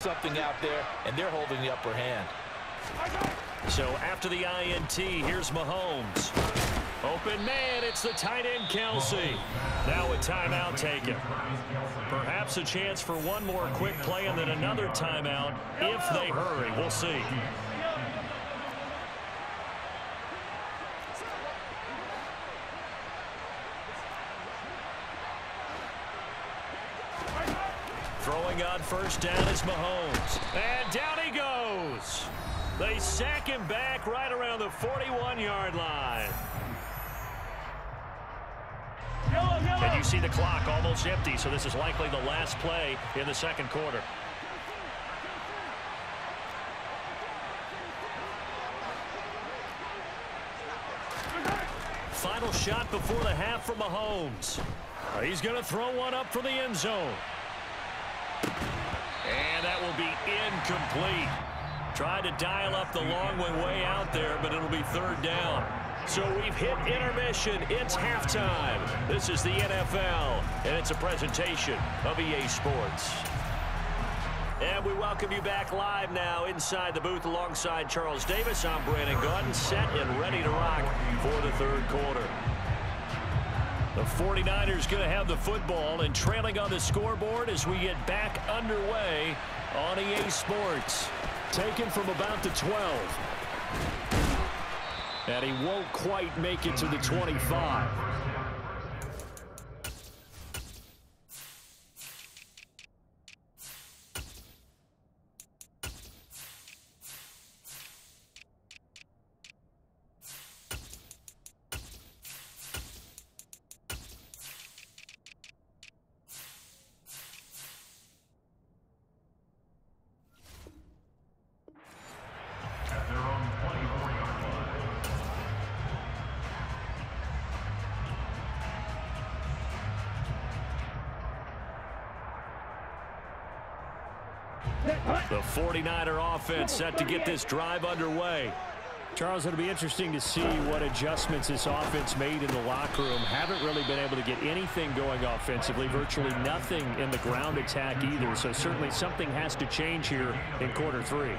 Something out there, and they're holding the upper hand. So after the INT, here's Mahomes. Open man, it's the tight end, Kelsey. Now a timeout taken. Perhaps a chance for one more quick play and then another timeout if they hurry. We'll see. Throwing on first down is Mahomes. And down he goes. They sack him back right around the 41-yard line. And you see the clock almost empty, so this is likely the last play in the second quarter. Final shot before the half from Mahomes. He's going to throw one up for the end zone. And that will be incomplete. Tried to dial up the long way out there, but it'll be third down. So we've hit intermission. It's halftime. This is the NFL, and it's a presentation of EA Sports. And we welcome you back live now inside the booth alongside Charles Davis. I'm Brandon Gaudin, set and ready to rock for the third quarter. The 49ers going to have the football and trailing on the scoreboard as we get back underway on EA Sports. Taken from about the 12. And he won't quite make it to the 25. The 49er offense set to get this drive underway. Charles, it'll be interesting to see what adjustments this offense made in the locker room. Haven't really been able to get anything going offensively, virtually nothing in the ground attack either. So certainly something has to change here in quarter three.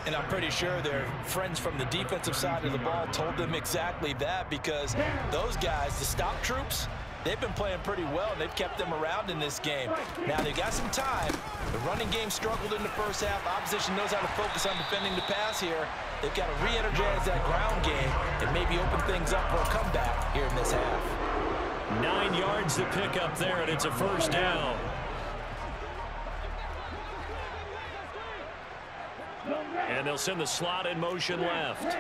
And I'm pretty sure their friends from the defensive side of the ball told them exactly that, because those guys, the stop troops, they've been playing pretty well, and they've kept them around in this game. Now, they've got some time. The running game struggled in the first half. Opposition knows how to focus on defending the pass here. They've got to re-energize that ground game and maybe open things up for a comeback here in this half. 9 yards to pick up there, and it's a first down. And they'll send the slot in motion left.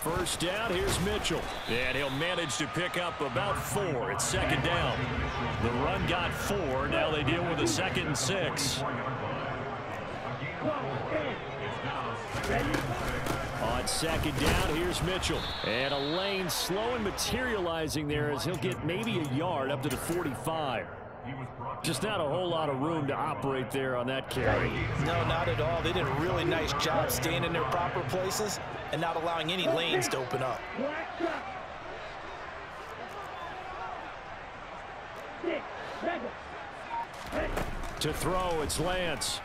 First down, here's Mitchell. And he'll manage to pick up about 4. It's second down. The run got 4. Now they deal with a 2nd and 6. On second down, here's Mitchell. And a lane slow and materializing there as he'll get maybe a yard up to the 45. Just not a whole lot of room to operate there on that carry. No, not at all. They did a really nice job staying in their proper places and not allowing any lanes to open up. To throw, it's Lance.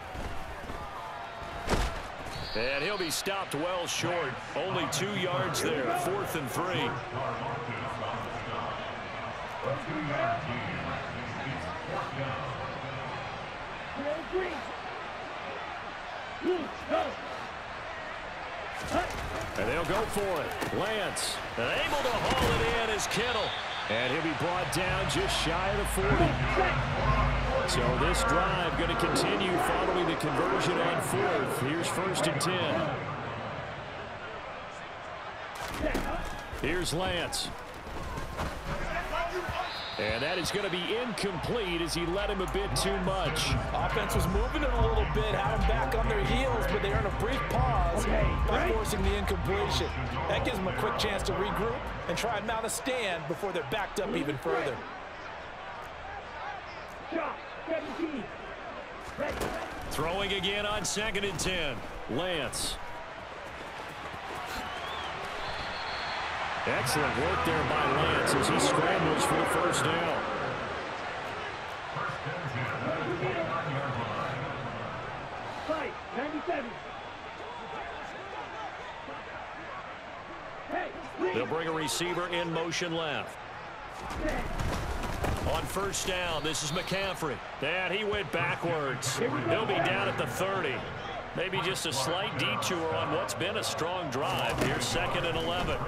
And he'll be stopped well short. Only 2 yards there. 4th and 3. And they'll go for it. Lance, able to haul it in is Kittle. And he'll be brought down just shy of the 40. So this drive going to continue following the conversion on 4th. Here's 1st and 10. Here's Lance. And that is going to be incomplete as he led him a bit too much. Offense was moving it a little bit, had them back on their heels, but they earned a brief pause by forcing the incompletion. That gives them a quick chance to regroup and try and mount a stand before they're backed up even further. Throwing again on 2nd and 10. Lance. Excellent work there by Lance as he scrambles for the first down. They'll bring a receiver in motion left. On first down, this is McCaffrey. And he went backwards. He'll be down at the 30. Maybe just a slight detour on what's been a strong drive. Here's 2nd and 11.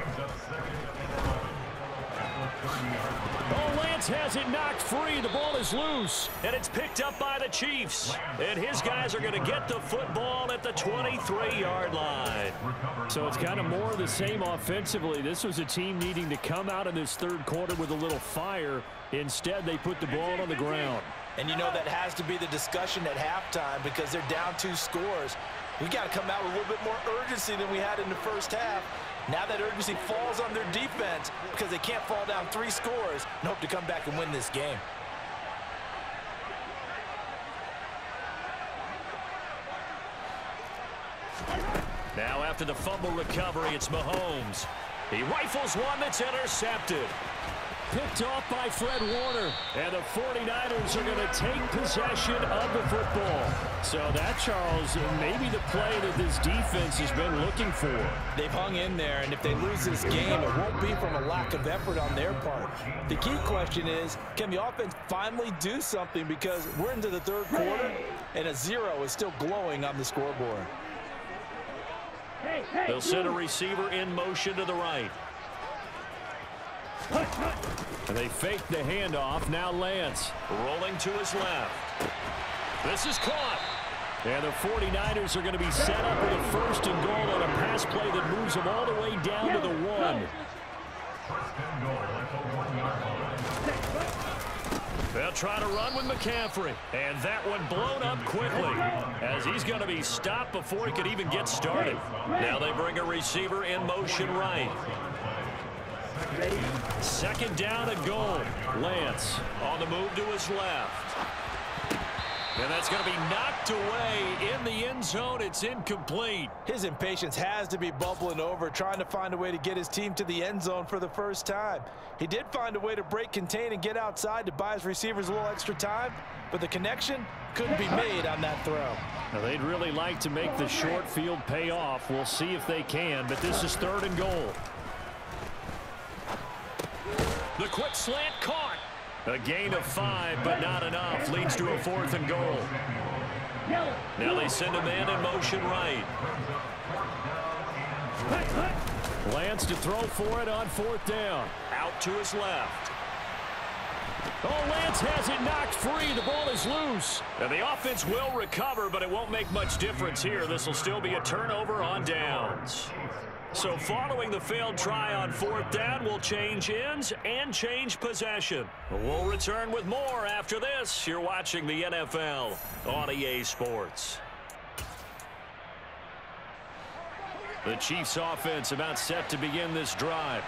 Oh, Lance has it knocked free. The ball is loose. And it's picked up by the Chiefs. And his guys are going to get the football at the 23-yard line. So it's kind of more of the same offensively. This was a team needing to come out in this third quarter with a little fire. Instead, they put the ball on the ground. And you know that has to be the discussion at halftime because they're down 2 scores. We got to come out with a little bit more urgency than we had in the first half. Now that urgency falls on their defense because they can't fall down 3 scores and hope to come back and win this game. Now after the fumble recovery, it's Mahomes. He rifles one that's intercepted. Picked off by Fred Warner. And the 49ers are going to take possession of the football. So that, Charles, may be the play that this defense has been looking for. They've hung in there, and if they lose this game, it won't be from a lack of effort on their part. The key question is, can the offense finally do something? Because we're into the third quarter, and a 0 is still glowing on the scoreboard. They'll send a receiver in motion to the right. And they fake the handoff. Now Lance rolling to his left. This is caught. And the 49ers are going to be set up with a 1st and goal on a pass play that moves them all the way down to the 1. They'll try to run with McCaffrey. And that one blown up quickly as he's going to be stopped before he could even get started. Now they bring a receiver in motion right. 2nd down and goal. Lance on the move to his left. And that's going to be knocked away in the end zone. It's incomplete. His impatience has to be bubbling over, trying to find a way to get his team to the end zone for the first time. He did find a way to break contain and get outside to buy his receivers a little extra time, but the connection couldn't be made on that throw. Now, they'd really like to make the short field pay off. We'll see if they can, but this is 3rd and goal. The quick slant caught. A gain of 5, but not enough. Leads to a 4th and goal. Now they send a man in motion right. Lance to throw for it on 4th down. Out to his left. Oh, Lance has it knocked free. The ball is loose. And the offense will recover, but it won't make much difference here. This will still be a turnover on downs. So following the failed try on 4th down, we'll change ends and change possession. We'll return with more after this. You're watching the NFL on EA Sports. The Chiefs offense about set to begin this drive.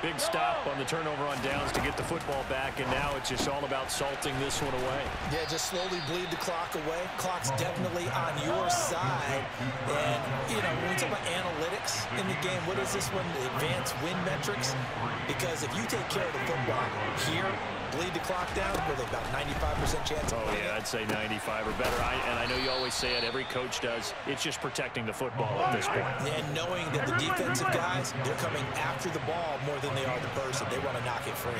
Big stop on the turnover on downs to get the football back, and now it's just all about salting this one away. Yeah, just slowly bleed the clock away. Clock's definitely on your side. And, you know, when we talk about analytics in the game, what is this one? The advanced win metrics? Because if you take care of the football here, bleed the clock down with about 95% chance of winning. Yeah, I'd say 95 or better. And I know you always say it, every coach does. It's just protecting the football at this point. And knowing that the defensive guys, they're coming after the ball more than they are the person. They want to knock it free.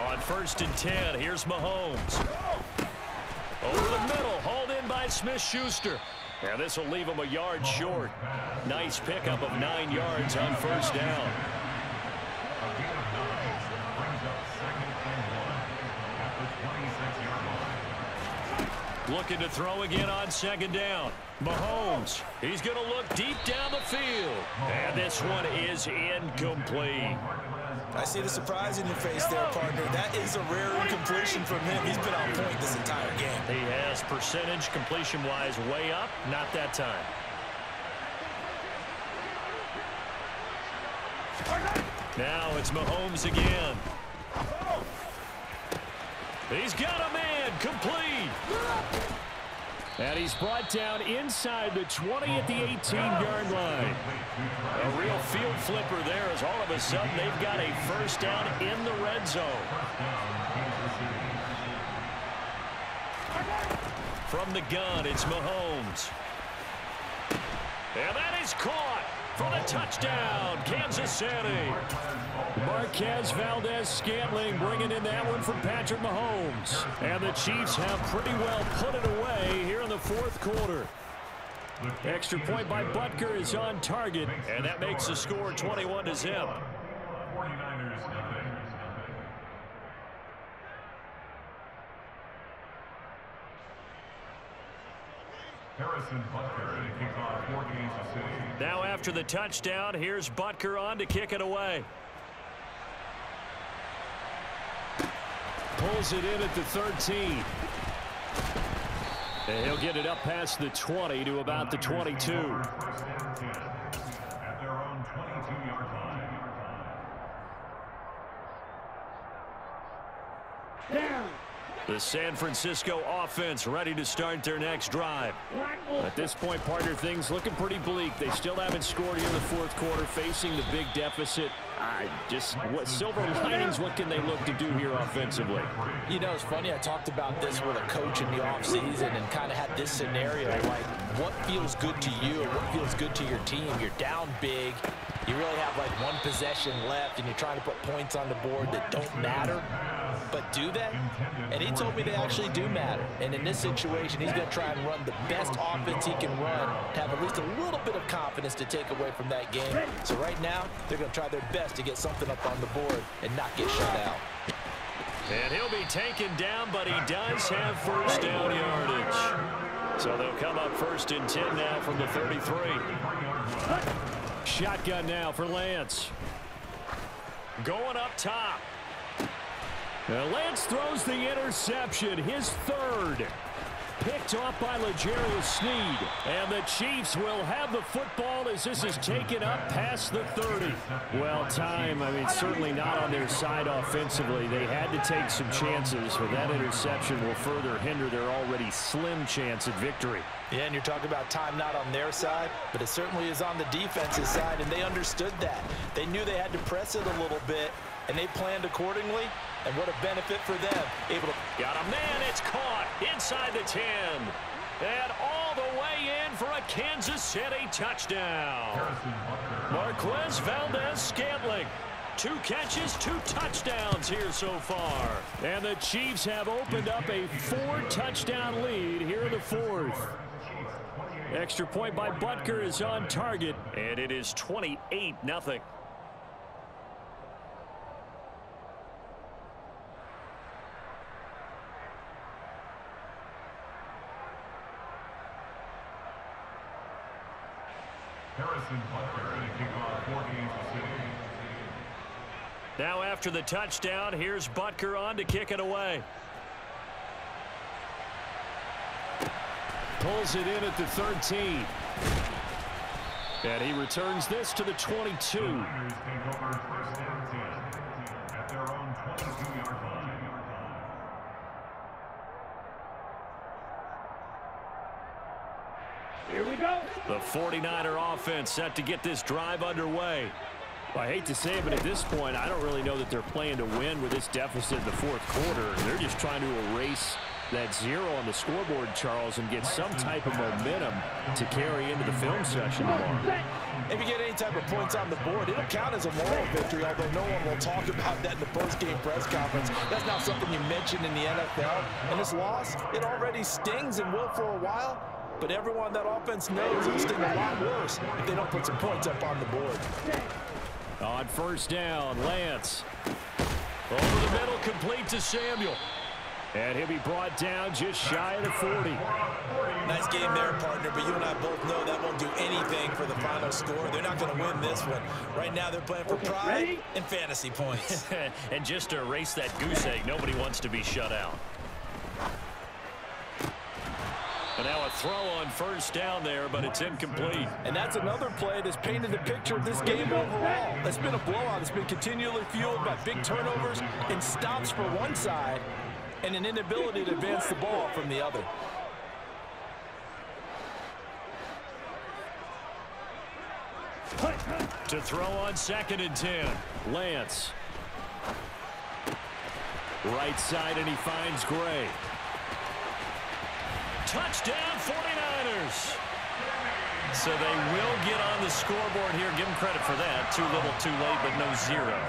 On 1st and 10, here's Mahomes. Over the middle, hauled in by Smith-Schuster. And this will leave him a yard short. Nice pickup of 9 yards on 1st down. Looking to throw again on 2nd down. Mahomes, he's going to look deep down the field. And this one is incomplete. I see the surprise in your face there, partner. That is a rare incompletion from him. He's been on point this entire game. He has percentage completion-wise way up. Not that time. Now it's Mahomes again. He's got a man, complete. And he's brought down inside the 20 at the 18-yard line. A real field flipper there as all of a sudden they've got a 1st down in the red zone. From the gun, it's Mahomes. And that is caught for the touchdown, Kansas City. Marquez Valdez-Scantling bringing in that one from Patrick Mahomes. And the Chiefs have pretty well put it away here in the fourth quarter. Extra point by Butker is on target, and that makes the score 21-0. Now after the touchdown, here's Butker on to kick it away. Pulls it in at the 13. And he'll get it up past the 20 to about the 22. The San Francisco offense ready to start their next drive. At this point, partner, things looking pretty bleak. They still haven't scored here in the fourth quarter, facing the big deficit. What silver linings, what can they look to do here offensively? You know, it's funny. I talked about this with a coach in the offseason and kind of had this scenario, like what feels good to you and what feels good to your team. You're down big. You really have like one possession left, and you're trying to put points on the board that don't matter. But do they? And he told me they actually do matter. And in this situation, he's going to try and run the best offense he can run to have at least a little bit of confidence to take away from that game. So right now, they're going to try their best to get something up on the board and not get shut out. And he'll be taken down, but he does have first down yardage. So they'll come up 1st and 10 now from the 33. Shotgun now for Lance. Going up top. Lance throws the interception, his third. Picked off by L'Jarius Sneed. And the Chiefs will have the football as this is taken up past the 30. Well, time, certainly not on their side offensively. They had to take some chances, but that interception will further hinder their already slim chance at victory. Yeah, and you're talking about time not on their side, but it certainly is on the defensive side, and they understood that. They knew they had to press it a little bit, and they planned accordingly. And what a benefit for them. Able to got a man. It's caught inside the 10. And all the way in for a Kansas City touchdown. Marquez Valdez-Scantling. 2 catches, 2 touchdowns here so far. And the Chiefs have opened up a 4-touchdown lead here in the fourth. Extra point by Butker is on target. And it is 28-0. Now after the touchdown, here's Butker on to kick it away. Pulls it in at the 13. And he returns this to the 22. Here we go. The 49er offense set to get this drive underway. Well, I hate to say it, but at this point, I don't really know that they're playing to win with this deficit in the fourth quarter. They're just trying to erase that 0 on the scoreboard, Charles, and get some type of momentum to carry into the film session tomorrow. If you get any type of points on the board, it'll count as a moral victory, although no one will talk about that in the post-game press conference. That's not something you mentioned in the NFL. And this loss, it already stings and will for a while. But everyone on that offense knows it'll sting a lot worse if they don't put some points up on the board. On first down, Lance. Over the middle, complete to Samuel. And he'll be brought down just shy of the 40. Nice game there, partner, but you and I both know that won't do anything for the final score. They're not going to win this one. Right now, they're playing for pride and fantasy points. And just to erase that goose egg, nobody wants to be shut out. And now a throw on first down there, but it's incomplete. And that's another play that's painted the picture of this game overall. It's been a blowout. It's been continually fueled by big turnovers and stops for one side and an inability to advance the ball from the other. To throw on 2nd and 10. Lance. Right side, and he finds Gray. Touchdown 49ers. So they will get on the scoreboard here. Give them credit for that. Too little, too late, but no zero.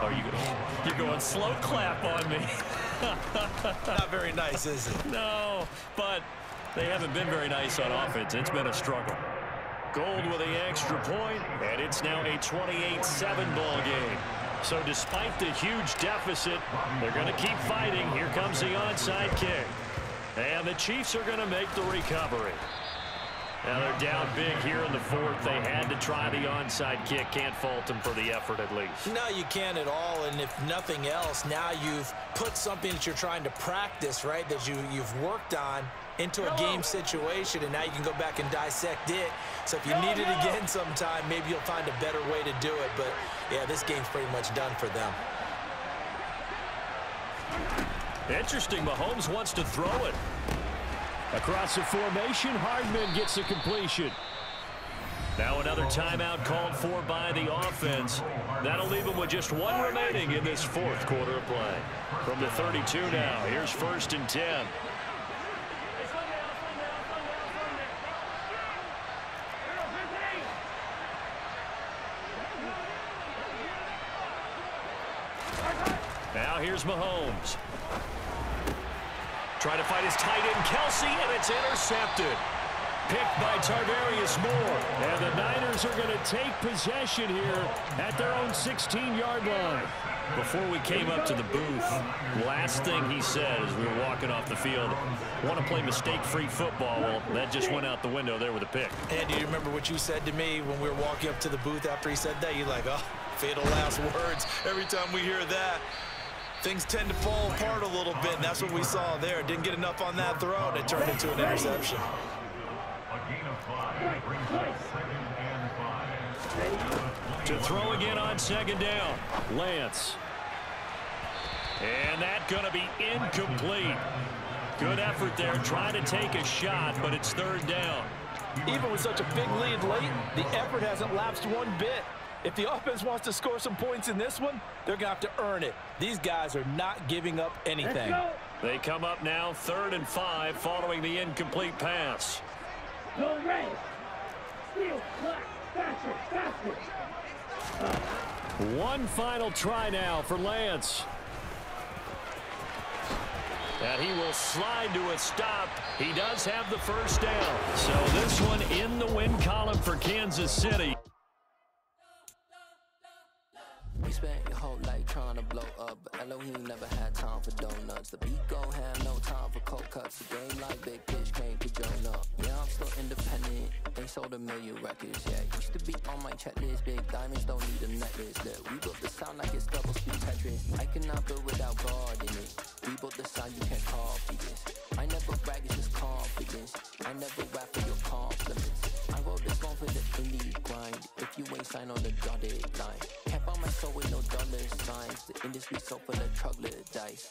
Oh, you're going slow clap on me. Not very nice, is it? No, but they haven't been very nice on offense. It's been a struggle. Gold with the extra point, and it's now a 28-7 ball game. So despite the huge deficit, they're going to keep fighting. Here comes the onside kick. And the Chiefs are going to make the recovery. Now they're down big here in the fourth. They had to try the onside kick. Can't fault them for the effort at least. No, you can't at all. And if nothing else, now you've put something that you're trying to practice, right, that you've worked on into a game situation, and now you can go back and dissect it. So if you need it again sometime, maybe you'll find a better way to do it. But, yeah, this game's pretty much done for them. Interesting. Mahomes wants to throw it. Across the formation, Hardman gets a completion. Now another timeout called for by the offense. That'll leave them with just one remaining in this fourth quarter of play. From the 32 now, here's 1st and 10. Now here's Mahomes. Trying to fight his tight end, Kelsey, and it's intercepted. Picked by Tarvarius Moore. And the Niners are going to take possession here at their own 16-yard line. Before we came up to the booth, last thing he said as we were walking off the field, want to play mistake-free football. Well, that just went out the window there with a pick. And do you remember what you said to me when we were walking up to the booth after he said that? You're like, oh, fatal last words. Every time we hear that, things tend to fall apart a little bit, and that's what we saw there. Didn't get enough on that throw, and it turned into an interception. To throw again on 2nd down, Lance. And that's going to be incomplete. Good effort there, trying to take a shot, but it's 3rd down. Even with such a big lead late, the effort hasn't lapsed one bit. If the offense wants to score some points in this one, they're going to have to earn it. These guys are not giving up anything. They come up now 3rd and 5 following the incomplete pass. One final try now for Lance. And he will slide to a stop. He does have the 1st down. So this one in the win column for Kansas City. We spent your whole life trying to blow up, but Elohim never had time for donuts. The beat gon' have no time for cold cuts. The game like Big Pitch came to join up. Yeah, I'm still independent. They sold 1 million records, yeah. Used to be on my checklist. Big diamonds don't need a necklace. Look, we built the sound like it's double speed Tetris. I cannot build without God in it. We built the sound you can't copy this. I never brag, it's just confidence. I never rap for your compliments. I wrote this song for the indie grind. If you ain't signed on the dotted line, can't buy my soul with no dollar signs. The industry so full of troglodytes.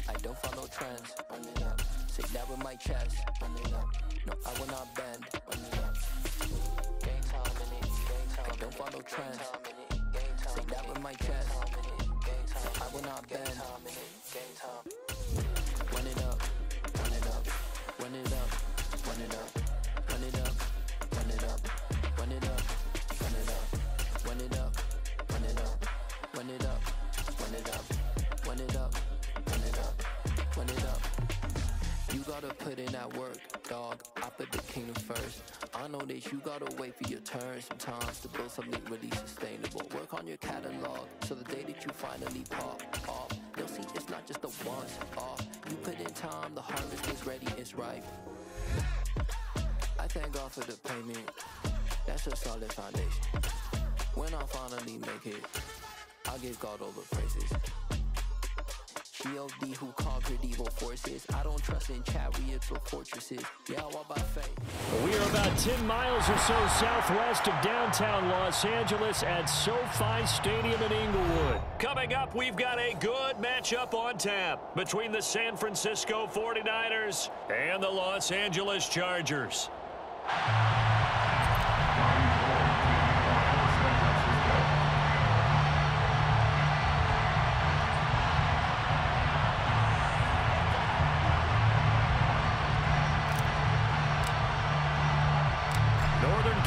I don't follow trends. Run it up. Say that with my chest. Run it up. No, I will not bend. Run it up. Game time in it. Game time. I don't follow trends. Say that with my chest. I will not bend. Game time. Run it up. Run it up. Run it up. Run it up. Run it up. Run it up. Run it up. Run it up. Run it up. Run it up. Run it up. Run it up. Run it up. Run it up. Run it up. You gotta put in that work, dog. I put the kingdom first. I know that you gotta wait for your turn sometimes to build something really sustainable. Work on your catalog so the day that you finally pop off, they'll see it's not just a once off. You put in time, the harvest is ready, it's ripe. I thank God for the payment. That's a solid foundation. When I finally make it, I'll give God all the praises. G.O.D. who conquered evil forces. I don't trust in chariots or fortresses. Yeah, I walk by faith. We are about 10 miles or so southwest of downtown Los Angeles at SoFi Stadium in Inglewood. Coming up, we've got a good matchup on tap between the San Francisco 49ers and the Los Angeles Chargers.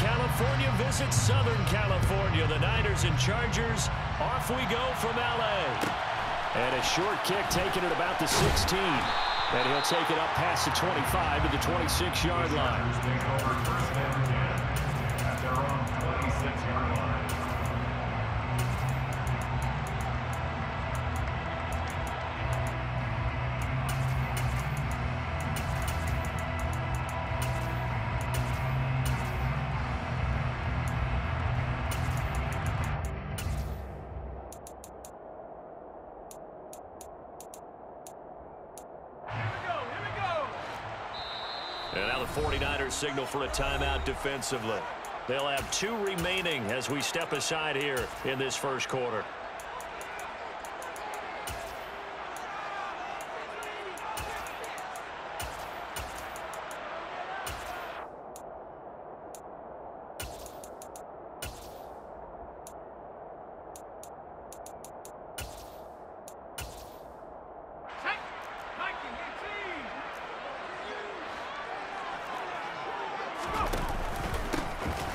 California visits Southern California. The Niners and Chargers, off we go from L.A. And a short kick taken at about the 16. And he'll take it up past the 25 to the 26-yard line. At their own 26-yard line. And now the 49ers signal for a timeout defensively. They'll have 2 remaining as we step aside here in this first quarter.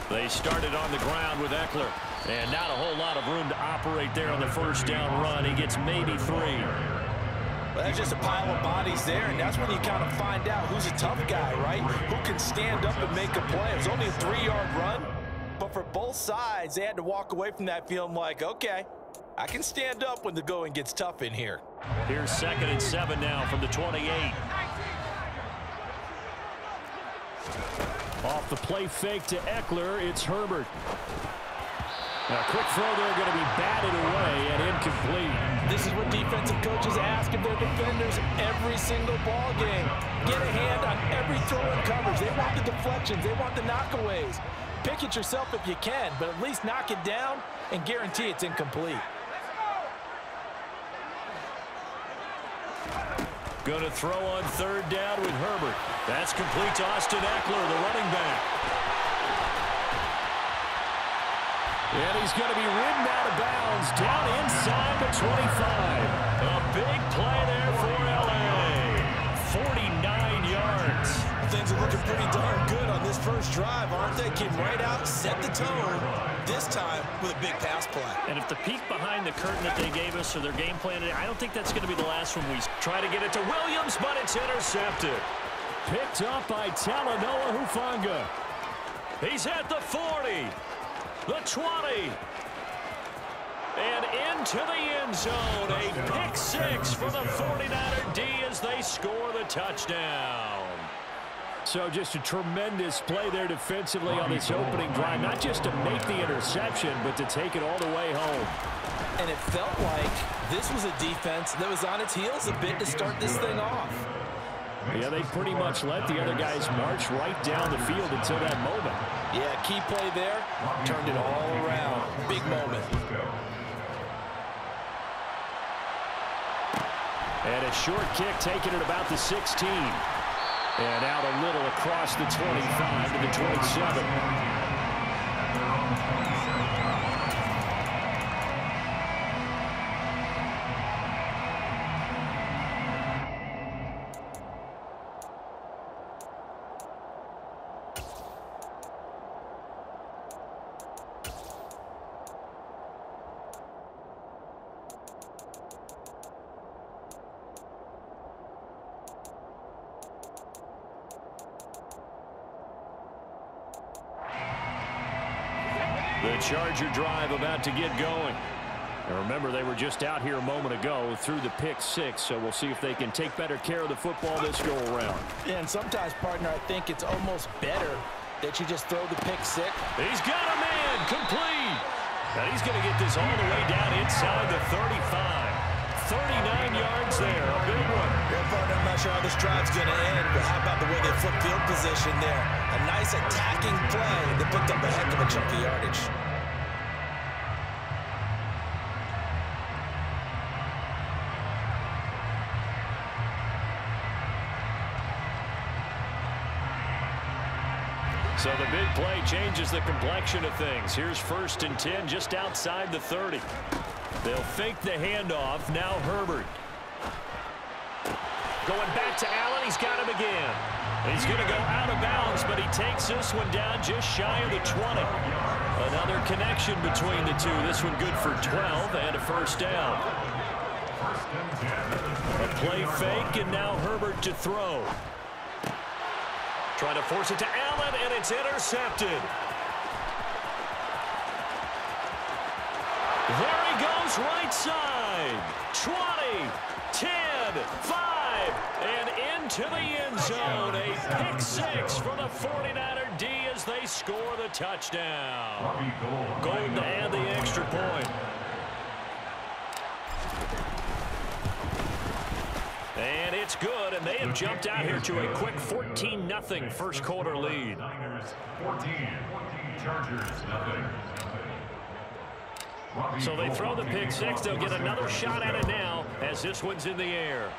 They started on the ground with Eckler. And not a whole lot of room to operate there on the first down run. He gets maybe 3. Well, that's just a pile of bodies there, and that's when you kind of find out who's a tough guy, right? Who can stand up and make a play. It was only a 3-yard run, but for both sides, they had to walk away from that feeling like, okay, I can stand up when the going gets tough in here. Here's 2nd and 7 now from the 28. Off the play fake to Eckler, it's Herbert. Now, quick throw there, going to be batted away and incomplete. This is what defensive coaches ask of their defenders every single ball game. Get a hand on every throw and coverage. They want the deflections. They want the knockaways. Pick it yourself if you can, but at least knock it down and guarantee it's incomplete. Going to throw on 3rd down with Herbert. That's complete to Austin Eckler, the running back. And he's going to be ridden out of bounds down inside the 25. A big play there for L.A. 49 yards. Things are looking pretty darn good on this first drive, aren't they? Came right out, set the tone, this time with a big pass play. And if the peek behind the curtain that they gave us or their game plan, I don't think that's going to be the last one. We try to get it to Williams, but it's intercepted. Picked up by Talanoa Hufanga. He's at the 40, the 20, and into the end zone. A pick 6 for the 49er D as they score the touchdown. So just a tremendous play there defensively on this opening drive. Not just to make the interception, but to take it all the way home. And it felt like this was a defense that was on its heels a bit to start this thing off. Yeah, they pretty much let the other guys march right down the field until that moment. Yeah, key play there. Turned it all around. Big moment. And a short kick taken at about the 16. And out a little across the 25 to the 27. The Charger drive about to get going. And remember, they were just out here a moment ago through the pick 6, so we'll see if they can take better care of the football this go around. Yeah, and sometimes, partner, I think it's almost better that you just throw the pick 6. He's got a man, complete. And he's going to get this all the way down inside the 35. 39 yards there, a big one. Yeah, partner, I'm not sure how this drive's going to end, but how about the way they flip field position there? A nice attacking play that picked up a heck of a chunk of yardage. So the big play changes the complexion of things. Here's 1st and 10 just outside the 30. They'll fake the handoff. Now Herbert. Going back to Allen. He's got him again. He's going to go out of bounds, but he takes this one down just shy of the 20. Another connection between the two. This one good for 12 and a first down. A play fake, and now Herbert to throw. Trying to force it to Allen, and it's intercepted. There he goes, right side. 20, 10, 5, and into the end zone. A pick six for the 49er D as they score the touchdown. Golden to add the extra point. And it's good, and they have jumped out here to a quick 14-0 first quarter lead. 14, Chargers nothing. So they throw the pick six. They'll get another shot at it now as this one's in the air.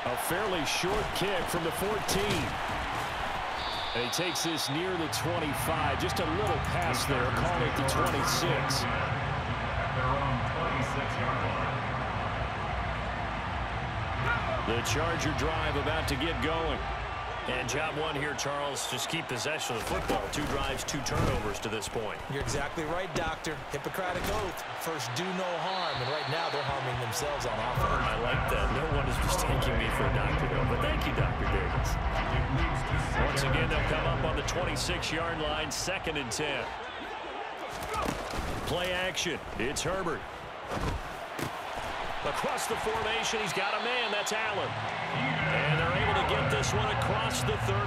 A fairly short kick from the 14. And he takes this near the 25. Just a little pass there. Call it the 26. At their own 26-yard line. The Charger drive about to get going. And job one here, Charles, just keep possession of the football. 2 drives, 2 turnovers to this point. You're exactly right, Doctor. Hippocratic oath. First, do no harm. And right now, they're harming themselves on offense. I like that. No one is mistaking me for a doctor, though. But thank you, Dr. Davis. Once again, they'll come up on the 26-yard line, 2nd and 10. Play action. It's Herbert. Across the formation, he's got a man. That's Allen. And they're able to get this one across the 35.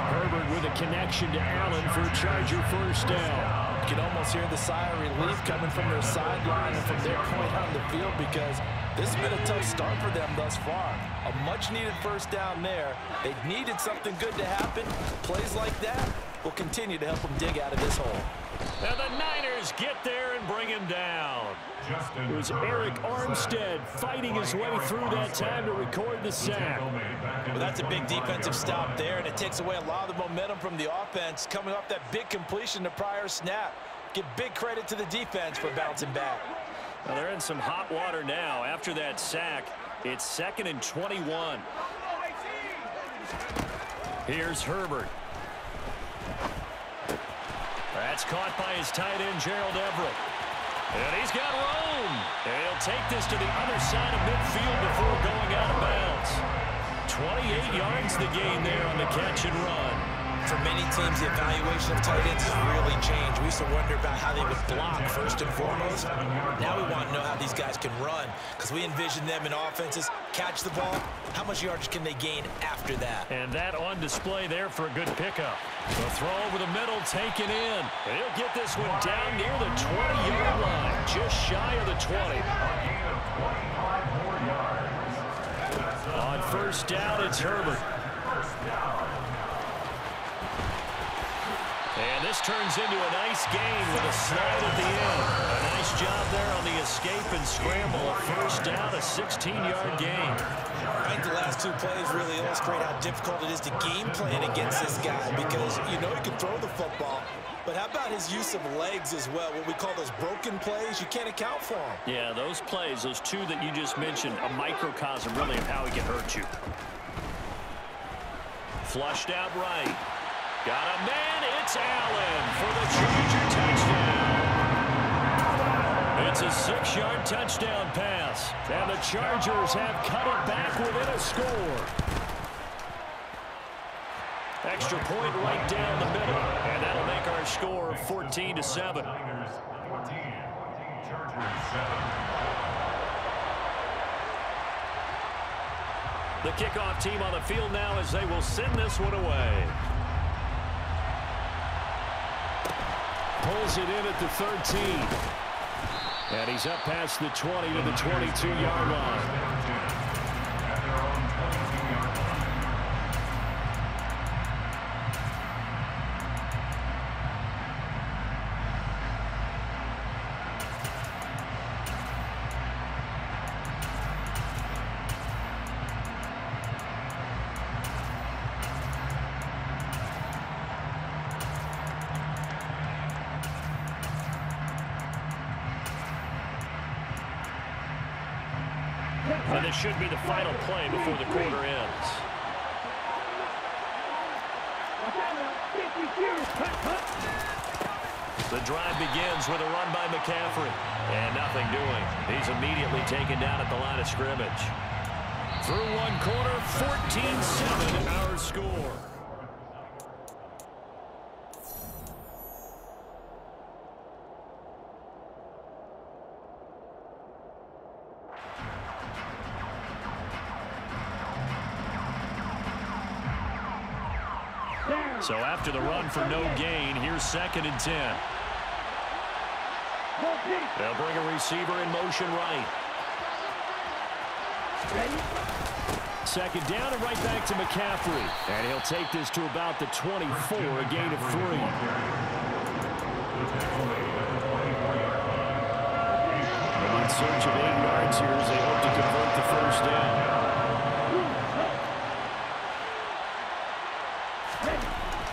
Herbert with a connection to Allen for a Charger first down. You can almost hear the sigh of relief coming from their sideline and from their point on the field because this has been a tough start for them thus far. A much-needed first down there. They needed something good to happen. Plays like that will continue to help them dig out of this hole. And the Niners get there and bring him down. It was Eric Armstead fighting his way through that time to record the sack. Well, that's a big defensive stop there, and it takes away a lot of the momentum from the offense coming off that big completion the prior snap. Give big credit to the defense for bouncing back. Well, they're in some hot water now. After that sack, it's 2nd and 21. Here's Herbert. That's caught by his tight end, Gerald Everett. And he's got room. And he'll take this to the other side of midfield before going out of bounds. 28 yards the gain there on the catch and run. For many teams, the evaluation of tight ends has really changed. We used to wonder about how they would block first and foremost. Now we want to know how these guys can run because we envision them in offenses, catch the ball. How much yardage can they gain after that? And that on display there for a good pickup. The throw over the middle, taken in. And he'll get this one down near the 20-yard line, just shy of the 20. On first down, it's Herbert. And this turns into a nice gain with a slide at the end. A nice job there on the escape and scramble. A first down, a 16-yard gain. I think the last 2 plays really illustrate how difficult it is to game plan against this guy because you know he can throw the football, but how about his use of legs as well? What we call those broken plays, you can't account for them. Yeah, those plays, those 2 that you just mentioned, a microcosm really of how he can hurt you. Flushed out right. Got a man, it's Allen for the Charger touchdown. It's a 6-yard touchdown pass. And the Chargers have cut it back within a score. Extra point right down the middle. And that'll make our score 14-7. Niners 14, Chargers 7. The kickoff team on the field now as they will send this one away. Pulls it in at the 13. And he's up past the 20 to the 22-yard line. At their own 22-yard line. And this should be the final play before the quarter ends. The drive begins with a run by McCaffrey. And nothing doing. He's immediately taken down at the line of scrimmage. Through one quarter, 14-7 our score. So after the run for no gain, here's 2nd and 10. They'll bring a receiver in motion right. Second down and right back to McCaffrey. And he'll take this to about the 24, a gain of 3. In search of 8 yards here as they hope to convert the first down.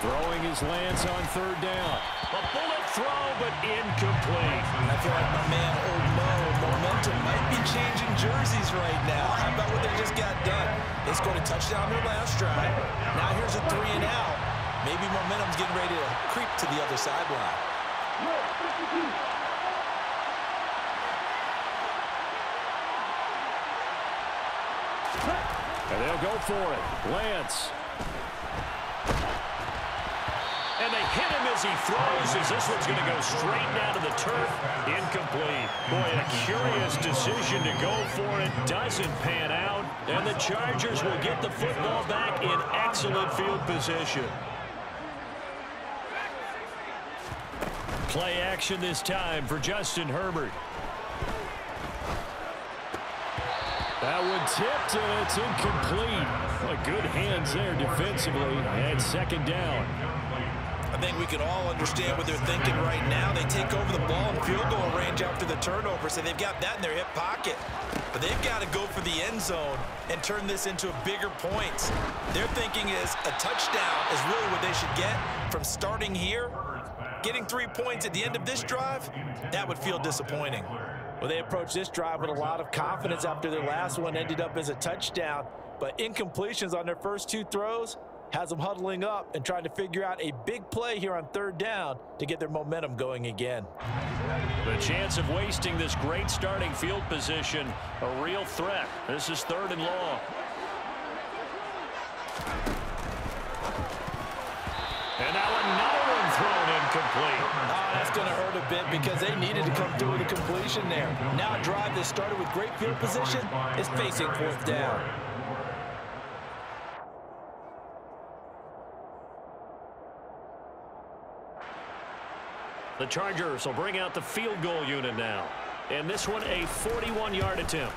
Throwing his Lance on 3rd down. A bullet throw, but incomplete. I feel like my man, Old Mo, momentum might be changing jerseys right now. How about what they just got done? They scored a touchdown their last drive. Now here's a 3 and out. Maybe momentum's getting ready to creep to the other sideline. And they'll go for it. Lance. And they hit him as he throws, as this one's going to go straight down to the turf. Incomplete. Boy, a curious decision to go for it. Doesn't pan out. And the Chargers will get the football back in excellent field position. Play action this time for Justin Herbert. That one tipped, and it's incomplete. Well, good hands there defensively. And 2nd down. I think we can all understand what they're thinking right now. They take over the ball in field goal range after the turnover, so they've got that in their hip pocket. But they've got to go for the end zone and turn this into a bigger points. Their thinking is a touchdown is really what they should get from starting here. Getting 3 points at the end of this drive, that would feel disappointing. Well, they approached this drive with a lot of confidence after their last one ended up as a touchdown. But incompletions on their first 2 throws has them huddling up and trying to figure out a big play here on 3rd down to get their momentum going again. The chance of wasting this great starting field position, a real threat. This is 3rd and long. And now another one thrown incomplete. Oh, that's going to hurt a bit because they needed to come through with a completion there. Now a drive that started with great field position is facing 4th down. The Chargers will bring out the field goal unit now. And this one a 41-yard attempt.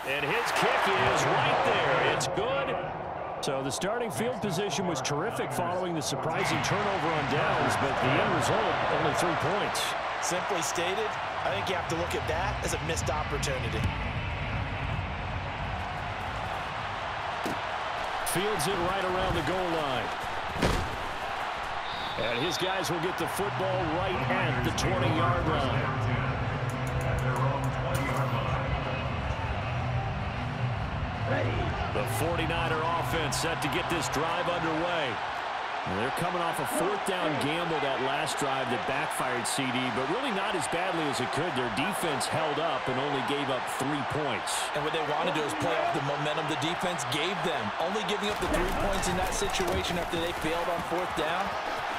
And his kick is right there. It's good. So the starting field position was terrific following the surprising turnover on downs, but the end result, only 3 points. Simply stated, I think you have to look at that as a missed opportunity. Fields it right around the goal line. And his guys will get the football right at the 20-yard line. The 49er offense set to get this drive underway. And they're coming off a 4th down gamble that last drive that backfired CD, but really not as badly as it could. Their defense held up and only gave up 3 points. And what they want to do is play off the momentum the defense gave them. Only giving up the 3 points in that situation after they failed on 4th down.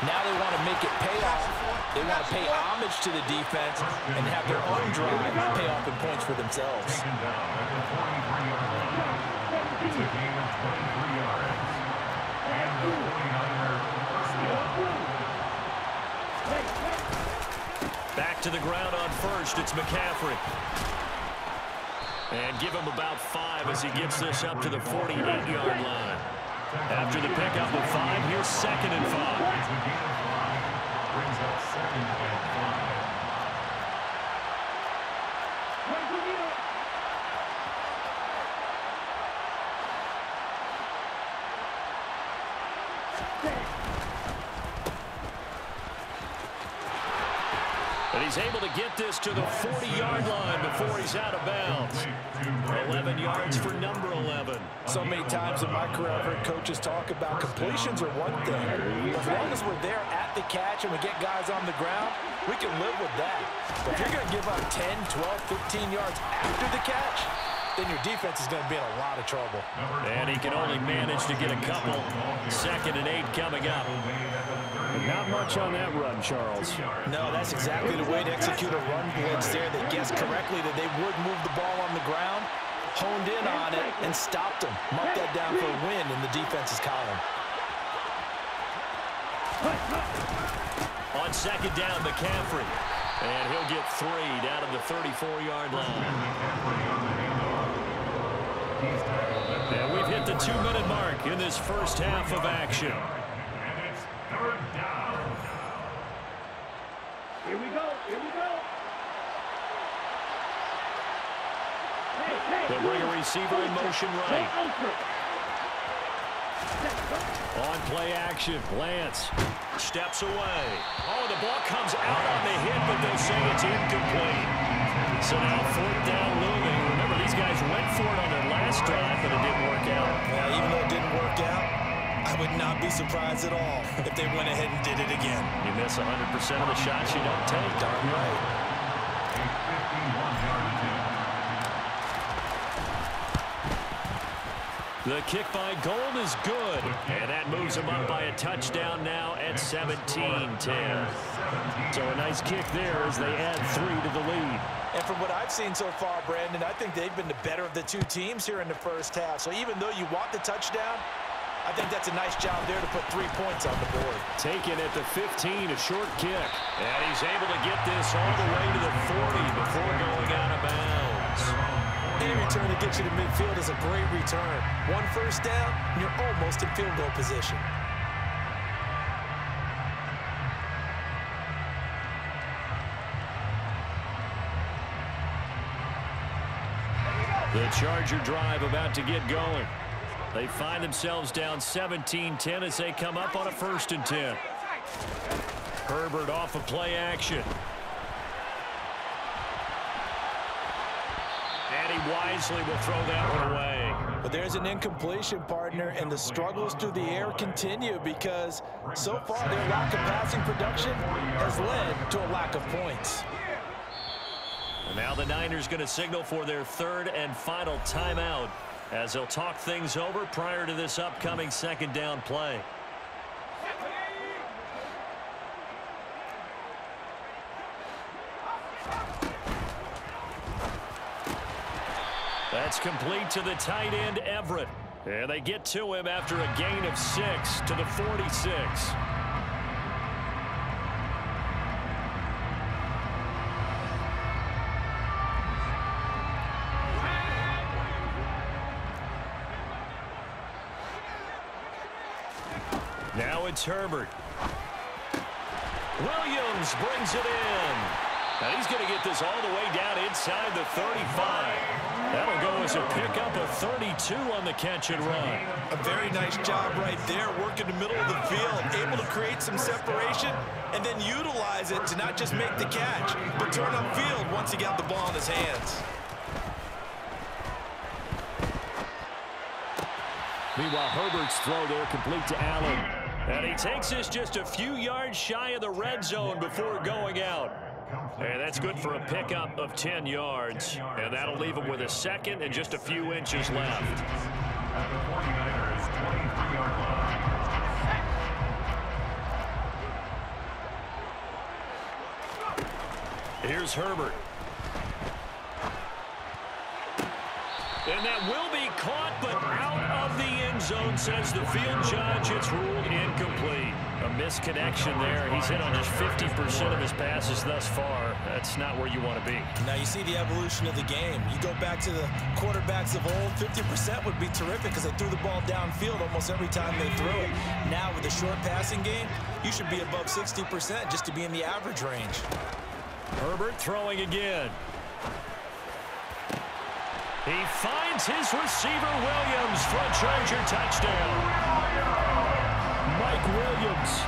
Now they want to make it pay off. They want to pay homage to the defense and have their own drive pay off in points for themselves. It's a gain of 23 yards. And the 49er first down. Back to the ground on first. It's McCaffrey. And give him about 5 as he gets this up to the 48-yard line. After the pickup of 5, here's 2nd and 5. Brings up 2nd and 5. And he's able to get this to the 40-yard line before he's out of bounds. 11 yards for number 11. So many times in my career, I've heard coaches talk about completions are one thing. As long as we're there at the catch and we get guys on the ground, we can live with that. But if you're going to give up 10, 12, 15 yards after the catch, then your defense is going to be in a lot of trouble. And he can only manage to get a couple. 2nd and 8 coming up. Not much on that run, Charles. No, that's exactly the way to execute a run blitz there. They guessed correctly that they would move the ball on the ground, honed in on it, and stopped them. Marked that down for a win in the defense's column. On 2nd down, McCaffrey. And he'll get 3 down at the 34-yard line. And we've hit the 2-minute mark in this first half of action. And it's 3rd down. Here we go. They'll bring a receiver in motion right. On play action, Lance steps away. Oh, the ball comes out on the hit, but they'll say it's incomplete. So now 4th down looming. Remember, these guys went for it on their last drive, but it didn't work out. Yeah, even though it didn't work out, I would not be surprised at all if they went ahead and did it again. You miss 100% of the shots you don't take. Darn right. A 51-yard attempt. The kick by Gold is good, and that moves them up by a touchdown now at 17-10. So a nice kick there as they add 3 to the lead. And from what I've seen so far, Brandon, I think they've been the better of the two teams here in the first half. So even though you want the touchdown, I think that's a nice job there to put 3 points on the board. Taken at the 15, a short kick. And he's able to get this all the way to the 40 before going out of bounds. Any return that gets you to midfield is a great return. 1 first down, and you're almost in field goal position. The Charger drive about to get going. They find themselves down 17-10 as they come up on a 1st and 10. Herbert off of play action. And he wisely will throw that one away. But there's an incompletion, partner, and the struggles through the air continue because so far their lack of passing production has led to a lack of points. And now the Niners going to signal for their 3rd and final timeout as they'll talk things over prior to this upcoming 2nd down play. That's complete to the tight end, Everett. And they get to him after a gain of 6 to the 46. Now it's Herbert. Williams brings it in. And he's going to get this all the way down inside the 35. That'll go as a pickup of 32 on the catch and run. A very nice job right there, working the middle of the field, able to create some separation and then utilize it to not just make the catch, but turn upfield once he got the ball in his hands. Meanwhile, Herbert's throw there complete to Allen. And he takes this just a few yards shy of the red zone before going out. And that's good for a pickup of 10 yards. And that'll leave him with a 2nd and just a few inches left. At the 49ers' 23-yard line. Here's Herbert. And that will be caught, but out of the end zone, says the field judge. It's ruled incomplete. A misconnection there. He's hit on just 50% of his passes thus far. That's not where you want to be. Now you see the evolution of the game. You go back to the quarterbacks of old, 50% would be terrific because they threw the ball downfield almost every time they threw it. Now with the short passing game, you should be above 60% just to be in the average range. Herbert throwing again. He finds his receiver, Williams, for a Charger touchdown. Mike Williams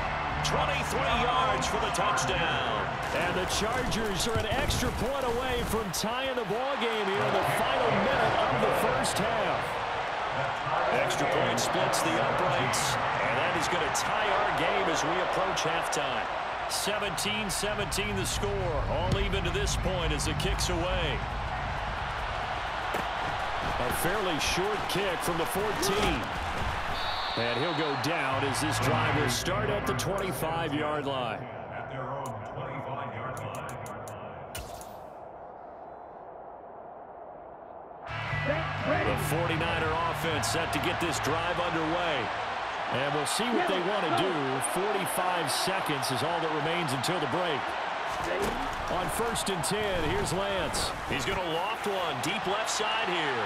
23 yards for the touchdown. And the Chargers are an extra point away from tying the ball game here in the final minute of the first half. Extra point splits the uprights, and that is going to tie our game as we approach halftime. 17-17 the score, all even to this point as the kick's away. A fairly short kick from the 14. And he'll go down as this drive will start at the 25-yard line. At their own 25-yard line. The 49er offense set to get this drive underway. And we'll see what they want to do. 45 seconds is all that remains until the break. On 1st and 10, here's Lance. He's going to loft one deep left side here.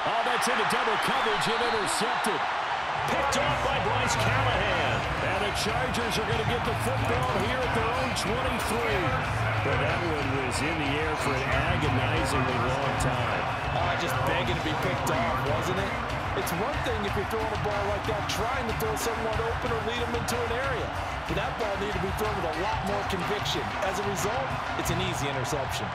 Oh, that's into double coverage and intercepted. Picked off by Bryce Callahan. And the Chargers are going to get the football here at their own 23. But that one was in the air for an agonizingly long time. Just begging to be picked off, wasn't it? It's one thing if you're throwing a ball like that, trying to throw someone open or lead them into an area. But that ball needed to be thrown with a lot more conviction. As a result, it's an easy interception.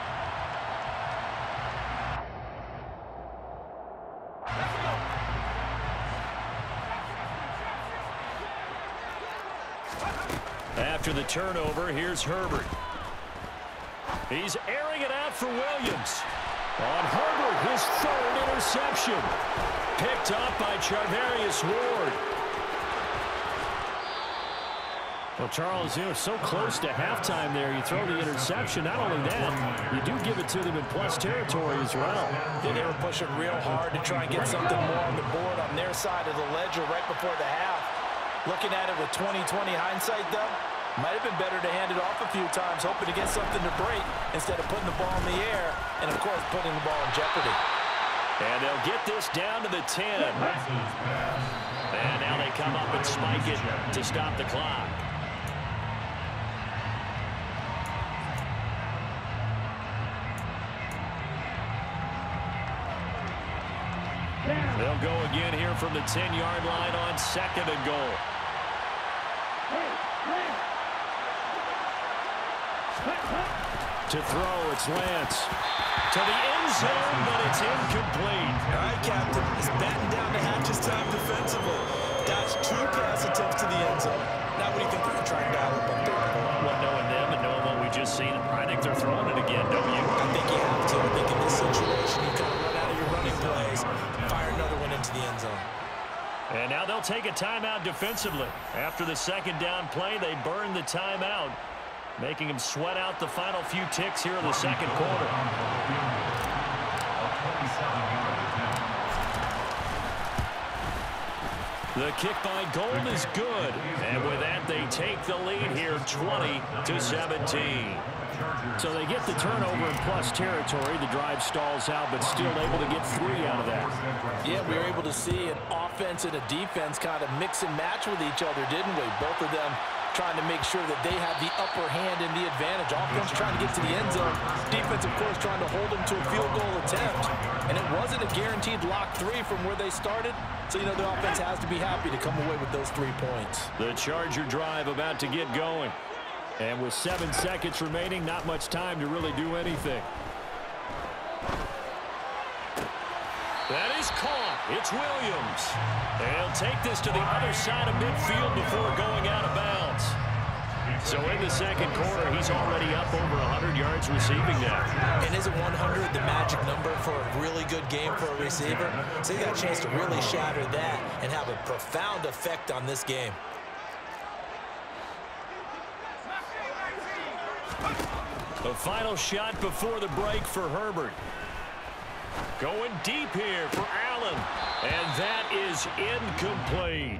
After the turnover, here's Herbert. He's airing it out for Williams. On Herbert, his 3rd interception. Picked up by Charvarius Ward. Well, Charles, you know, so close to halftime there. You throw the interception. Not only that, you do give it to them in plus territory as well. They were pushing real hard to try and get something more on the board on their side of the ledger right before the half. Looking at it with 20/20 hindsight, though, might have been better to hand it off a few times, hoping to get something to break instead of putting the ball in the air and, of course, putting the ball in jeopardy. And they'll get this down to the 10. And now they come up and spike it to stop the clock. They'll go again here from the 10-yard line on 2nd and goal. To throw, it's Lance. To the end zone, but it's incomplete. All right, Captain. It's batting down the hatches time defensively. Dodged 2 pass attempts to the end zone. Now what do you think they're going to try and dial up on 3rd and goal? Well, knowing them and knowing what we just seen, I think they're throwing it again, don't you? I think you have to. I think in this situation, you kind of run out of your running plays, fire another one into the end zone. And now they'll take a timeout defensively. After the 2nd down play, they burn the timeout, making them sweat out the final few ticks here in the 2nd quarter. The kick by Gold is good. And with that, they take the lead here 20-17. So they get the turnover in plus territory. The drive stalls out, but still able to get 3 out of that. Yeah, we were able to see an offense and a defense kind of mix and match with each other, didn't we? Both of them trying to make sure that they have the upper hand and the advantage. Offense trying to get to the end zone. Defense, of course, trying to hold them to a field goal attempt. And it wasn't a guaranteed lock 3 from where they started. So, you know, the offense has to be happy to come away with those 3 points. The Charger drive about to get going. And with 7 seconds remaining, not much time to really do anything. That is caught. It's Williams. And he'll take this to the other side of midfield before going out of bounds. So in the 2nd quarter, he's already up over 100 yards receiving now. And isn't 100 the magic number for a really good game for a receiver? So he got a chance to really shatter that and have a profound effect on this game. The final shot before the break for Herbert. Going deep here for Allen. And that is incomplete.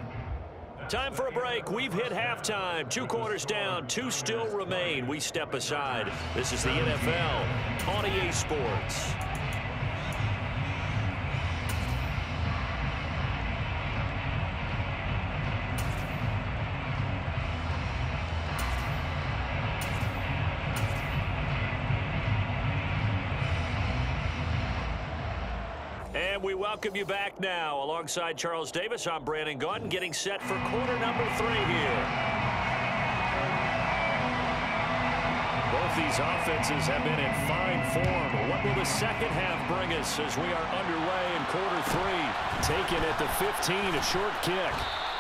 Time for a break. We've hit halftime. 2 quarters down. 2 still remain. We step aside. This is the NFL on EA Sports. And we welcome you back now. Alongside Charles Davis, I'm Brandon Gaudin, getting set for quarter number 3 here. Both these offenses have been in fine form. What will the second half bring us as we are underway in quarter 3? Taken at the 15, a short kick.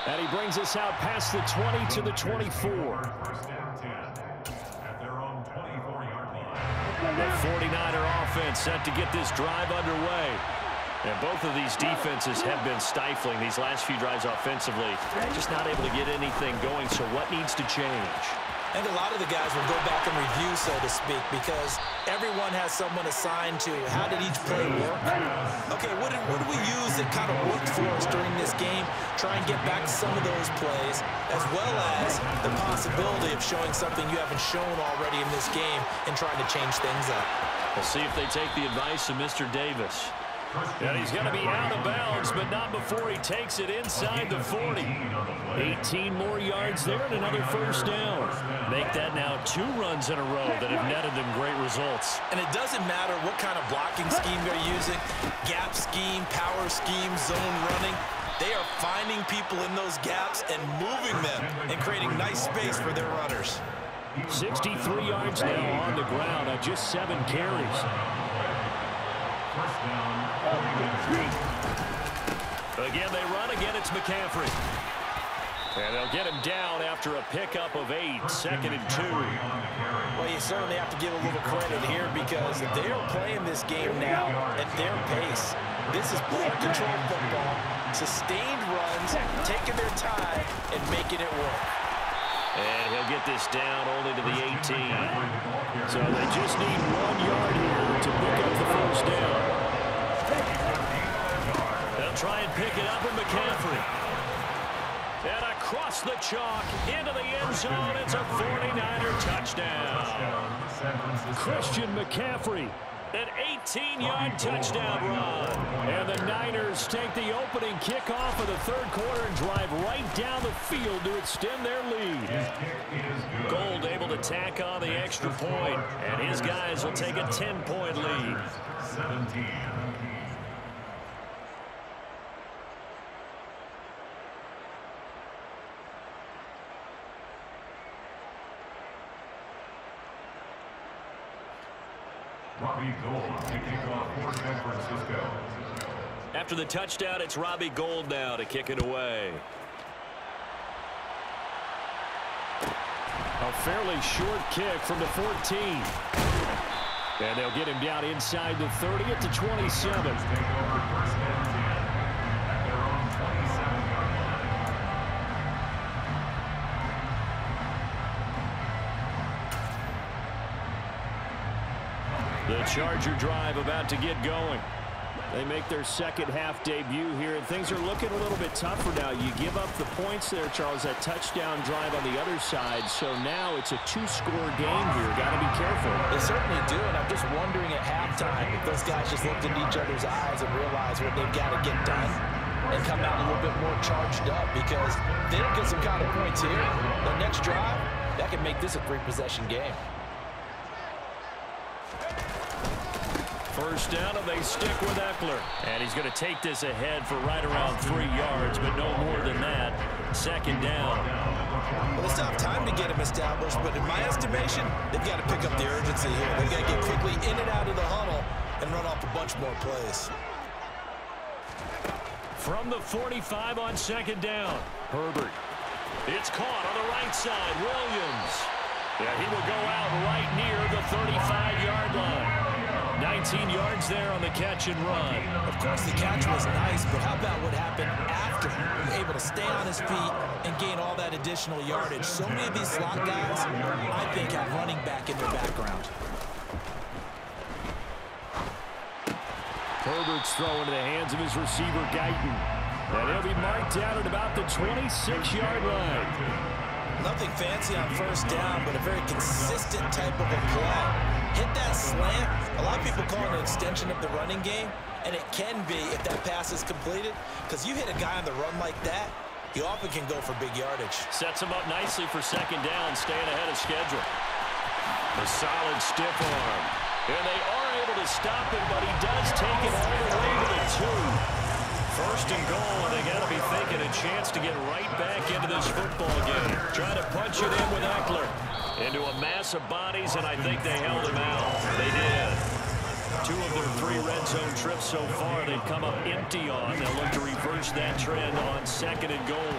And he brings us out past the 20 to the 24. First down 10 at their own 24-yard line. The 49er offense set to get this drive underway. And both of these defenses have been stifling these last few drives offensively. Just not able to get anything going, so what needs to change? I think a lot of the guys will go back and review, so to speak, because everyone has someone assigned to how did each play work. Okay, what did we use that kind of worked for us during this game? Try and get back to some of those plays, as well as the possibility of showing something you haven't shown already in this game and trying to change things up. We'll see if they take the advice of Mr. Davis. And he's going to be out of bounds, but not before he takes it inside the 40. 18 more yards there and another first down. Make that now 2 runs in a row that have netted them great results. And it doesn't matter what kind of blocking scheme they're using, gap scheme, power scheme, zone running. They are finding people in those gaps and moving them and creating nice space for their runners. 63 yards now on the ground on just 7 carries. First down. Again, they run. Again, it's McCaffrey. And they'll get him down after a pickup of 8, 2nd and 2. Well, you certainly have to give a little credit here because they are playing this game now at their pace. This is ball-control football, sustained runs, taking their time, and making it work. And he'll get this down only to the 18. So they just need 1 yard here to pick up the first down. They'll try and pick it up with McCaffrey. And across the chalk into the end zone. It's a 49er touchdown. Christian McCaffrey. An 18-yard touchdown run. And the Niners take the opening kickoff of the 3rd quarter and drive right down the field to extend their lead. Gold able to tack on the extra point, and his guys will take a 10-point lead. 17. Robbie Gould to kick off for San Francisco. After the touchdown, it's Robbie Gould now to kick it away. A fairly short kick from the 14. And they'll get him down inside the 30 at the 27. Take over first and 10 at their own 27-yard line. The Charger drive about to get going. They make their second half debut here, and things are looking a little bit tougher now. You give up the points there, Charles, that touchdown drive on the other side. So now it's a 2-score game here. Got to be careful. They certainly do, and I'm just wondering at halftime if those guys just looked into each other's eyes and realized what they've got to get done and come out a little bit more charged up, because if they don't get some kind of points here, the next drive, that can make this a 3-possession game. First down, and they stick with Eckler. And he's going to take this ahead for right around 3 yards, but no more than that. Second down. Well, they still have time to get him established, but in my estimation, they've got to pick up the urgency here. They've got to get quickly in and out of the huddle and run off a bunch more plays. From the 45 on second down, Herbert. It's caught on the right side, Williams. Yeah, he will go out right near the 35-yard line. 19 yards there on the catch and run. Of course, the catch was nice, but how about what happened after? He was able to stay on his feet and gain all that additional yardage. So many of these slot guys, I think, have running back in their background. Herbert's throw into the hands of his receiver, Guyton. And he'll be marked down at about the 26-yard line. Nothing fancy on first down, but a very consistent type of a play. Hit that slant. A lot of people call it an extension of the running game, and it can be if that pass is completed, because you hit a guy on the run like that, you often can go for big yardage. Sets him up nicely for second down, staying ahead of schedule. A solid stiff arm. And they are able to stop him, but he does take it all the way to the 2. First and goal, and they got to be thinking a chance to get right back into this football game. Trying to punch it in with Eckler. Into a mass of bodies, and I think they held him out. They did. 2 of their 3 red zone trips so far they've come up empty on. They'll look to reverse that trend on 2nd and goal.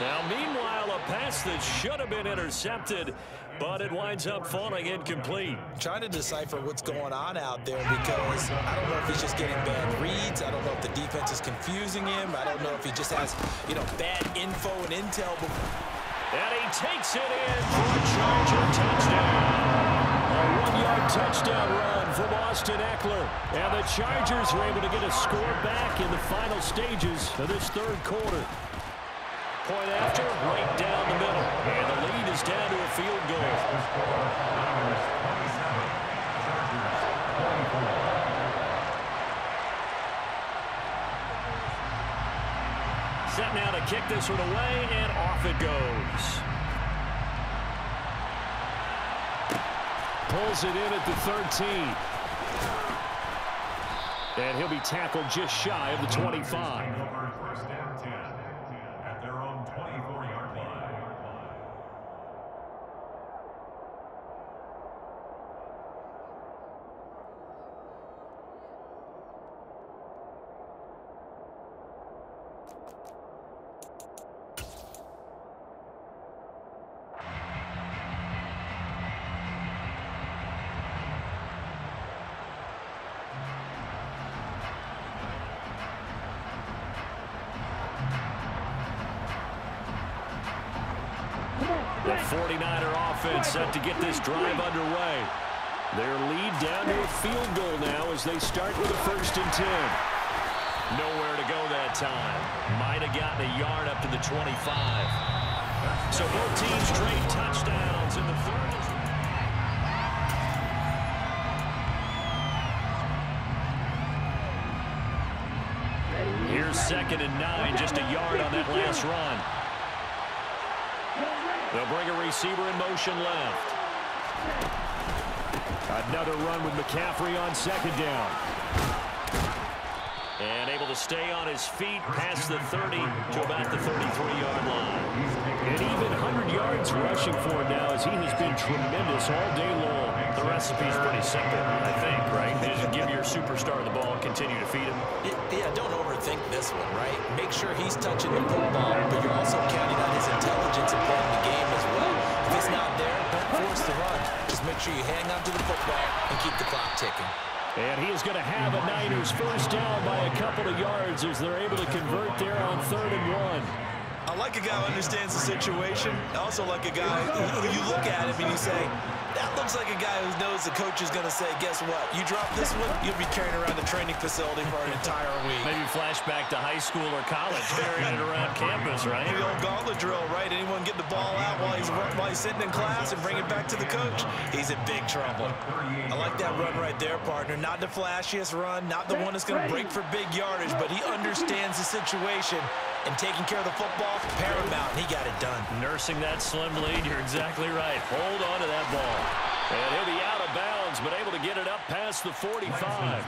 Now, meanwhile, a pass that should have been intercepted, but it winds up falling incomplete. Trying to decipher what's going on out there because I don't know if he's just getting bad reads. I don't know if the defense is confusing him. I don't know if he just has, bad info and intel. And he takes it in for a Charger touchdown. A 1-yard touchdown run from Austin Eckler. And the Chargers are able to get a score back in the final stages of this 3rd quarter. Point after, right down the middle. And the lead is down to a field goal. Set now to kick this one away, and off it goes. Pulls it in at the 13. And he'll be tackled just shy of the 25. First down 10 at their own 24-yard line. The 49er offense set to get this drive underway. Their lead down to a field goal now as they start with a 1st and 10. Nowhere to go that time. Might have gotten a yard up to the 25. So both teams trade touchdowns in the 3rd. Here's 2nd and 9, just a yard on that last run. They'll bring a receiver in motion left. Another run with McCaffrey on 2nd down. And able to stay on his feet past the 30 to about the 33-yard line. And even 100 yards rushing for him now as he has been tremendous all day long. The recipe's pretty simple, I think, right? You just give your superstar the ball and continue to feed him. Yeah, don't overthink this one, right? Make sure he's touching the football, but you're also counting on his intelligence in playing the game as well. If it's not there, don't force the run. Just make sure you hang on to the football and keep the clock ticking. And he is going to have a Niners first down by a couple of yards as they're able to convert there on 3rd and 1. I like a guy who understands the situation. I also like a guy who you look at him and you say, that looks like a guy who knows the coach is going to say, guess what? You drop this one, you'll be carrying around the training facility for an entire week. Maybe flashback to high school or college, carrying it around campus, right? The old gauntlet drill, right? Anyone get the ball out while he's sitting in class and bring it back to the coach? He's in big trouble. I like that run right there, partner. Not the flashiest run, not the one that's going to break for big yardage, but he understands the situation. And taking care of the football, paramount, and he got it done. Nursing that slim lead, you're exactly right. Hold on to that ball. And he'll be out of bounds, but able to get it up past the 45.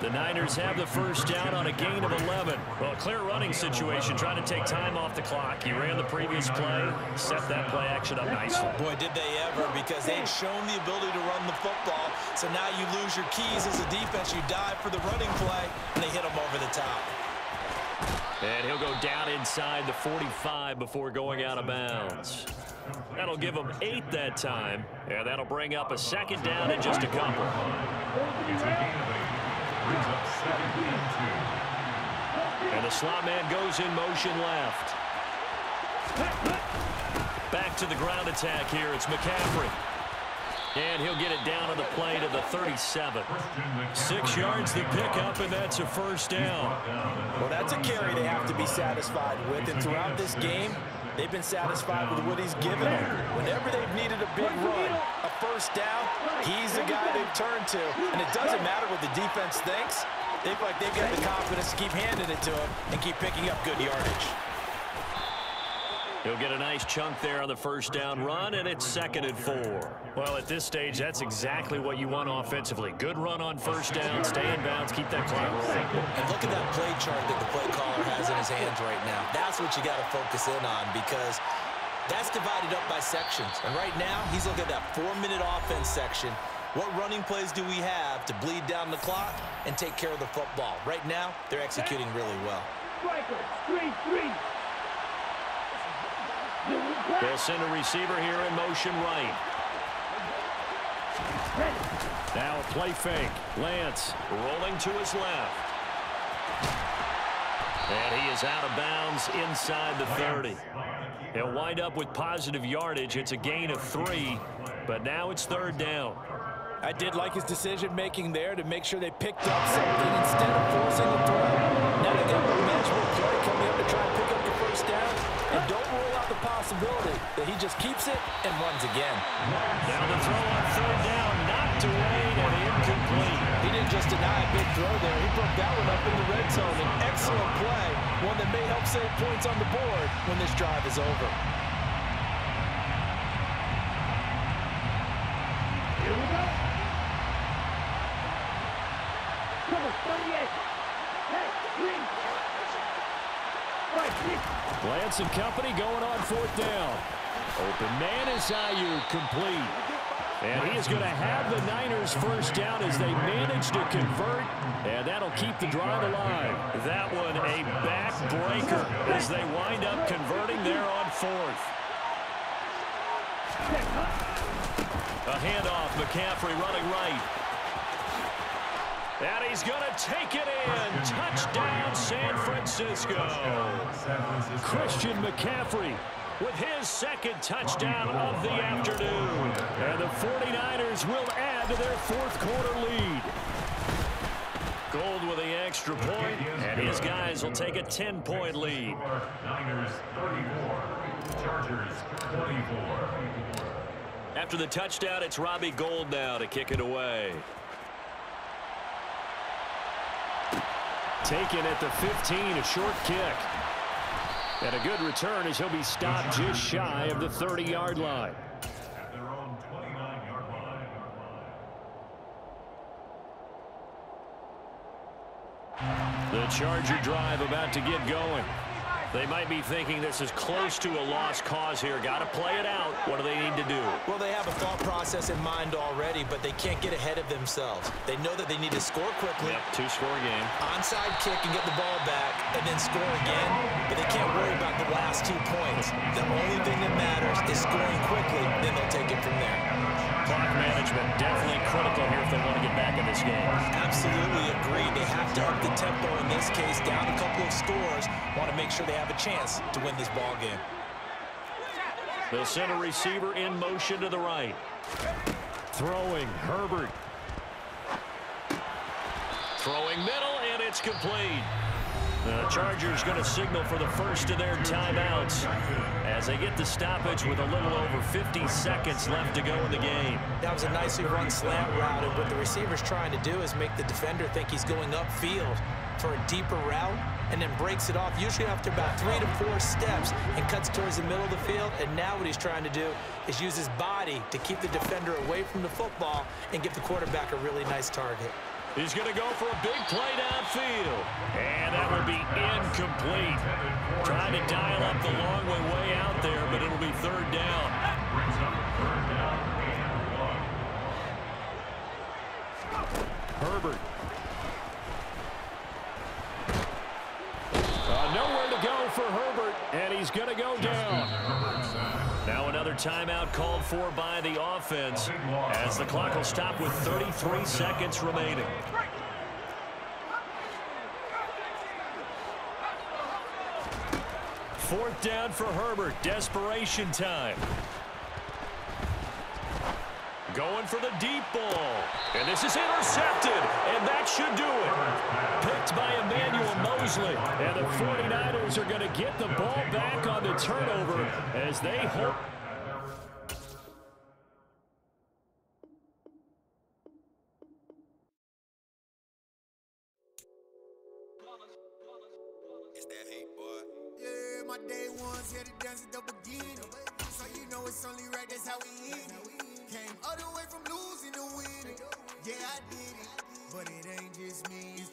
The Niners have the first down on a gain of 11. Well, a clear running situation, trying to take time off the clock. He ran the previous play, set that play action up nicely. Boy, did they ever, because they'd shown the ability to run the football. So now you lose your keys as a defense. You dive for the running play, and they hit him over the top. And he'll go down inside the 45 before going out of bounds. That'll give him 8 that time, and that'll bring up a 2nd down in just a couple. It's a gain of 8. Brings up 2nd and 2. And the slot man goes in motion left. Back to the ground attack here. It's McCaffrey. And he'll get it down on the play to the 37. 6 yards the pickup, and that's a first down. Well, that's a carry they have to be satisfied with. And throughout this game, they've been satisfied with what he's given them. Whenever they've needed a big run, a first down, he's the guy they've turned to. And it doesn't matter what the defense thinks. They feel like they've got the confidence to keep handing it to him and keep picking up good yardage. He'll get a nice chunk there on the first down run, and it's 2nd and 4. Well, at this stage, that's exactly what you want offensively. Good run on first down, stay in bounds, keep that clock rolling. And look at that play chart that the play caller has in his hands right now. That's what you got to focus in on, because that's divided up by sections. And right now, he's looking at that 4-minute offense section. What running plays do we have to bleed down the clock and take care of the football? Right now, they're executing really well. They'll send a receiver here in motion right. Now a play fake. Lance Rolling to his left. And he is out of bounds inside the 30. He'll wind up with positive yardage. It's a gain of 3, but now it's 3rd down. I did like his decision-making there to make sure they picked up something instead of forcing the throw. Now they got a manageable play coming up to try and pick up the first down. And don't rule out the possibility that he just keeps it and runs again. Now the throw on 3rd down, knocked away and incomplete. He didn't just deny a big throw there. He broke that one up in the red zone. An excellent play, one that may help save points on the board when this drive is over. Here we go. Cover 38. Hey, green. Lance and company going on 4th down. Open man is Ayuk, complete. And he is going to have the Niners first down as they manage to convert, and that'll keep the drive alive. That one a backbreaker as they wind up converting there on 4th. A handoff, McCaffrey running right. And he's going to take it in. Touchdown, San Francisco. Christian McCaffrey with his 2nd touchdown of the afternoon. And the 49ers will add to their 4th quarter lead. Gold with the extra point, and his guys will take a 10-point lead. Niners 34, Chargers 24. After the touchdown, it's Robbie Gould now to kick it away. Taken at the 15, a short kick. And a good return as he'll be stopped just shy of the 30-yard line. At their own 29-yard line. The Charger drive about to get going. They might be thinking this is close to a lost cause here. Got to play it out. What do they need to do? Well, they have a thought process in mind already, but they can't get ahead of themselves. They know that they need to score quickly. Yep, 2-score game. Onside kick and get the ball back, and then score again. But they can't worry about the last 2 points. The only thing that matters is scoring quickly, then they'll take it from there. Clock management definitely critical here if they want to get back in this game. Absolutely agree. They have to up the tempo in this case, down a couple of scores. Want to make sure they have a chance to win this ball game. They'll send a receiver in motion to the right. Throwing, Herbert. Throwing middle, and it's complete. The Chargers going to signal for the first of their timeouts as they get the stoppage with a little over 50 seconds left to go in the game. That was a nicely run slant route, and what the receiver's trying to do is make the defender think he's going upfield for a deeper route, and then breaks it off, usually after about 3 to 4 steps, and cuts towards the middle of the field. And now what he's trying to do is use his body to keep the defender away from the football and give the quarterback a really nice target. He's going to go for a big play downfield. And that will be incomplete. Trying to dial up the long way out there, but it'll be 3rd down. Brings up 3rd down and 1. Herbert. Nowhere to go for Herbert, and he's going to go down. Now another timeout called for by the offense as the clock will stop with 33 seconds remaining. Fourth down for Herbert. Desperation time. Going for the deep ball. And this is intercepted. And that should do it. Picked by Emmanuel Mosley. And the 49ers are going to get the ball back on the turnover as they hope. It's that hate, boy. Yeah, my my day ones here to dance at the beginning. So you know it's only right, that's how we end it. Came all the way from losing to winning. Yeah, I did it, but it ain't just me.